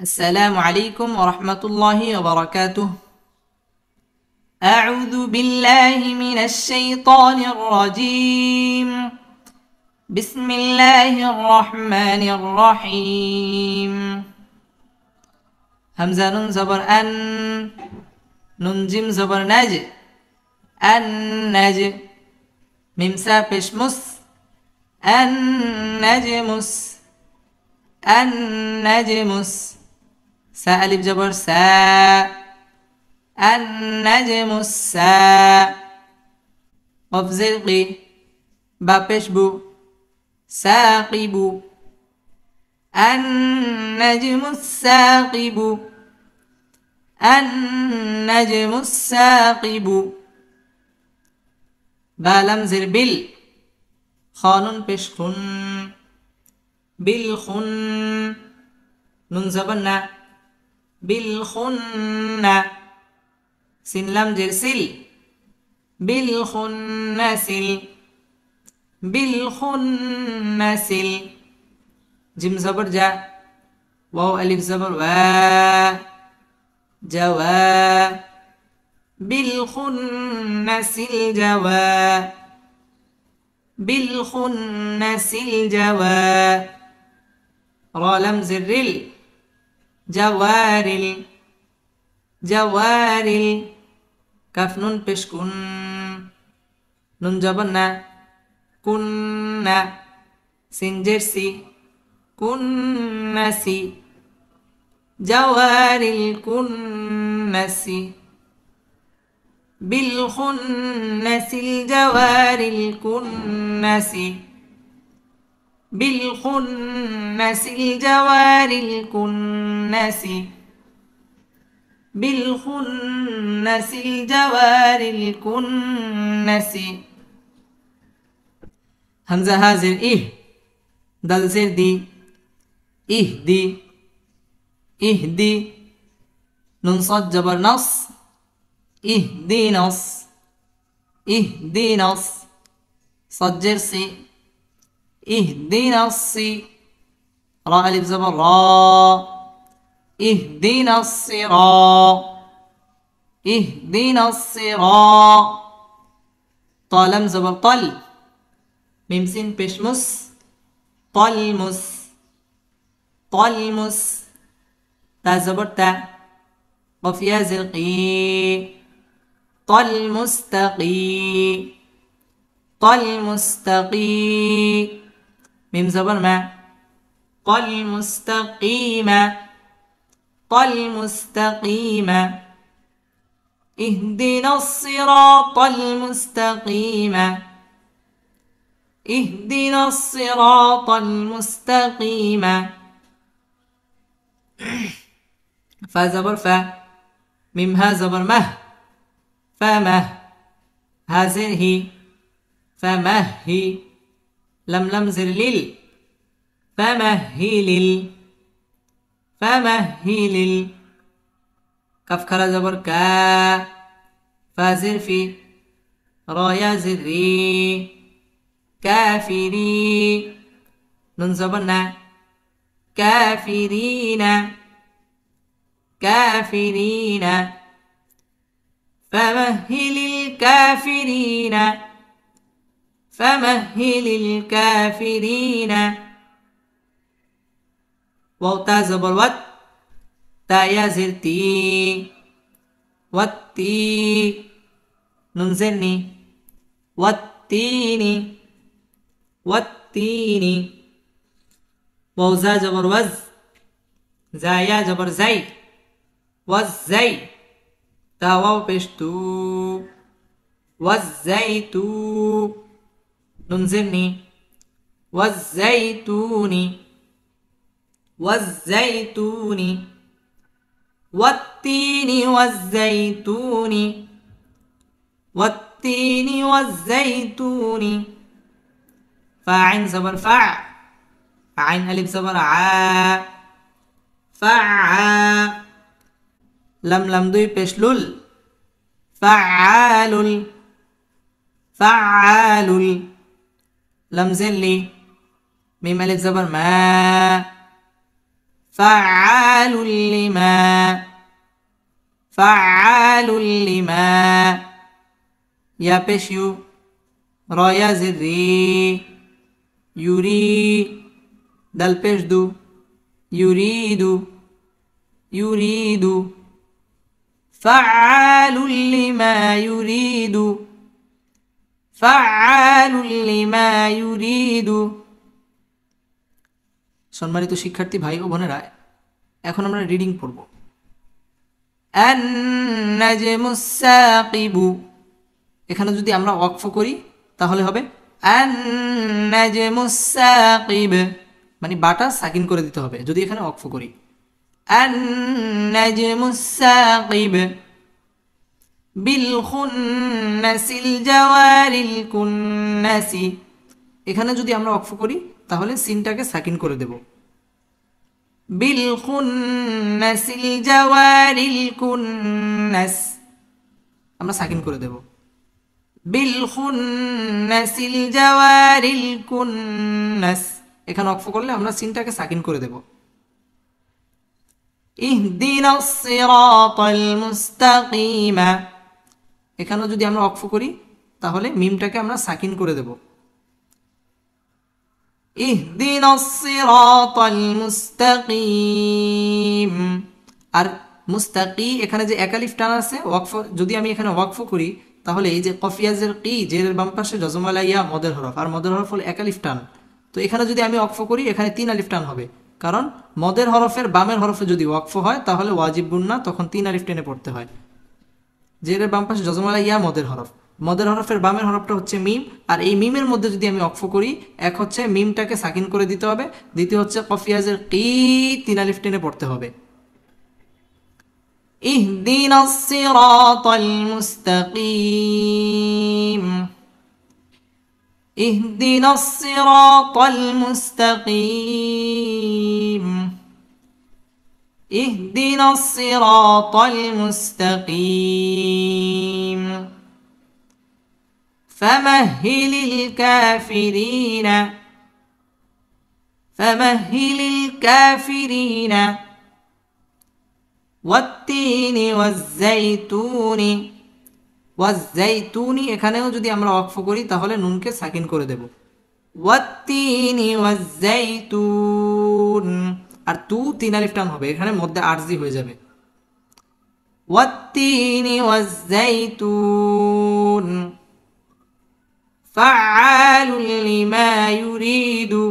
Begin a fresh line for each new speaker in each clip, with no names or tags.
السلام عليكم ورحمة الله وبركاته. أعوذ بالله من الشيطان الرجيم. بسم الله الرحمن الرحيم. همزة نون زبر أن، نون جيم زبر نج، النج. ميم سا پیش مس، النجمس، النجمس. سا ألف جبر سا، النجم السا. قف زرقي با پیش بو، ساقب. النجم الساقب، النجم الساقب. با لم زر بل، خانون پیش خن، بالخن. نون زبرنا بالخن. سين لام جرسل، بالخنسل، بالخنسل. جيم زبر جا، واو ألف زبر وا، جوا. بالخنسل جوا، بالخنسل جوا. را لم زرل، جوارل، جوارل. كاف نون پیش کن، نون جبرنا كنا. سين جرسي كنسي، جوار الكنس. بالخنس الجوار الكنس، بالخنس الجوار الكنس، بالخنس الجوار الكنس. همزة هازر إيه، دال زر دي، إهدي، إهدي. نون صاد جبر نص، إهدي نص، إهدي نص. صاد جرسي، إهدينا الصي. را ألف زبر را، اهدنا الصراط، اهدنا الصراط. طالم زبر طل، ميم سين پیش مس، طلمس، طلمس. تا زبر تا، قف يا زرقي، طلمستقي، طلمستقي. ميم زبر ما، طلمستقيمة، المستقيم. اهدنا الصراط المستقيم، اهدنا الصراط المستقيم. فا زبر فا، ميم ها زبر مه، فمه. ها زر هي، فمهي. لم لم زر لل، فمهلل، فمهلل. كف كرا زبر كا، فازر في. رايا زري، كافري. نون زبرنا كافرين، كافرين. فمهل الكافرين، فمهل الكافرين. واو تا زبر وات، تا يا زرتي، والتي. نون زرني، والتين، والتين. واو زا جبر وز، زا يا جبر زي، والزي. تا واو پیش تو، والزيتو. نون زرني، والزيتون، والزيتون. والتين والزيتون، والتين والزيتون. فاعن زبر فع، عين ألف زبر عا، فعا. لم لم دوي پیش لل، فعال، فعال. لم زلي، ميم ألف زبر ما، فعال لما فعال لما يا পেশ ইউ র ইয়া জির রি ইউরি দাল পেশ দু ইউরিদু ইউরিদু فعال لما يريد فعال لما يريد সম্মানিত শিক্ষার্থী ভাই ও বোনেরা, এখন আমরা রিডিং পড়ব। আন-নাজমু সাকিবু, এখানে যদি আমরা ওয়াকফ করি তাহলে হবে আন-নাজমু সাকিব, মানে বাটা সাকিন করে দিতে হবে যদি এখানে ওয়াকফ করি। আন-নাজমু সাকিব বিল খুন্নাসিল জাওয়ারিল কুন্নাসি, এখানে যদি আমরা ওয়াকফ করি তাহলে সিনটাকে সাকিন করে দেব। বিল খুন্নাসিল জাওয়ারিল কুন্নাস, আমরা সাকিন করে দেব। বিল খুন্নাসিল জাওয়ারিল কুন্নাস, এখানে ওয়াকফ করলে আমরা সিনটাকে সাকিন করে দেব। ইহদিনাস সিরাতাল মুস্তাকিমা, এখানে যদি আমরা ওয়াকফ করি তাহলে মিমটাকে আমরা সাকিন করে দেব। ইহদিনাস সিরাতাল মুস্তাকিম, আর মুস্তাকি এখানে যে একালিফ টান আছে, ওয়াকফ যদি আমি এখানে ওয়াকফ করি তাহলে এই যে কফিয়াজের কি, জেরের বাম পাশে জজমালা ইয়া মদের হরফ, আর মদের হরফ হলো একালিফ টান। তো এখানে যদি আমি ওয়াকফ করি এখানে 3 আলিফ টান হবে, কারণ মদের হরফের বামের হরফে যদি ওয়াকফ হয় তাহলে ওয়াজিব গুন্না, তখন 3 আলিফ টেনে পড়তে হয়। জেরের বাম পাশে জজমালা ইয়া মদের হরফ, মদের হরফের বামের হরফটা হচ্ছে মিম, আর এই মিমের মধ্যে যদি আমি ওয়াকফ করি, এক হচ্ছে মিমটাকে সাকিন করে দিতে হবে, দ্বিতীয় হচ্ছে কফিয়াজের কি 3 আলিফ টেনে পড়তে হবে। ইহদিনাস সিরাতাল মুস্তাকিম, ইহদিনাস সিরাতাল মুস্তাকিম, ইহদিনাস সিরাতাল মুস্তাকিম। ফামাহহিলিল কাফিরিনা, ফামাহহিলিল কাফিরিনা। ওয়াত্তিনি ওয়াজ্জাইতুনি, ওয়াজ্জাইতুনি এখানেও যদি আমরা ওয়াকফ করি তাহলে নুনকে সাকিন করে দেব। ওয়াত্তিনি ওয়াজ্জাইতুন, আর তু 3 আলিফ টান হবে, এখানে মধ্যে আরজি হয়ে যাবে। ওয়াত্তিনি ওয়াজ্জাইতুন ফাআলুল লিমা ইউরিদু,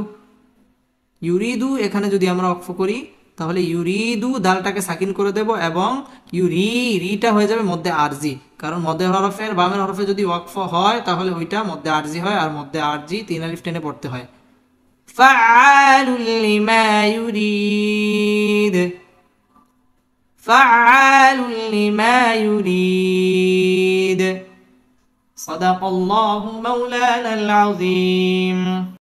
ইউরিদু এখানে যদি আমরা ওয়াকফ করি তাহলে ইউরিদু দালটাকে সাকিন করে দেব এবং ইউরি রিটা হয়ে যাবে মধ্যে আরজি, কারণ মধ্যে হরফের বামের হরফে যদি ওয়াকফ হয় তাহলে ওইটা মধ্যে আরজি হয়, আর মধ্যে আরজি 3 আলিফ টেনে পড়তে হয়। ফাআলুল লিমা ইউরিদ, ফাআলুল লিমা ইউরিদ। সাদাকাল্লাহু মাওলানাল আযীম।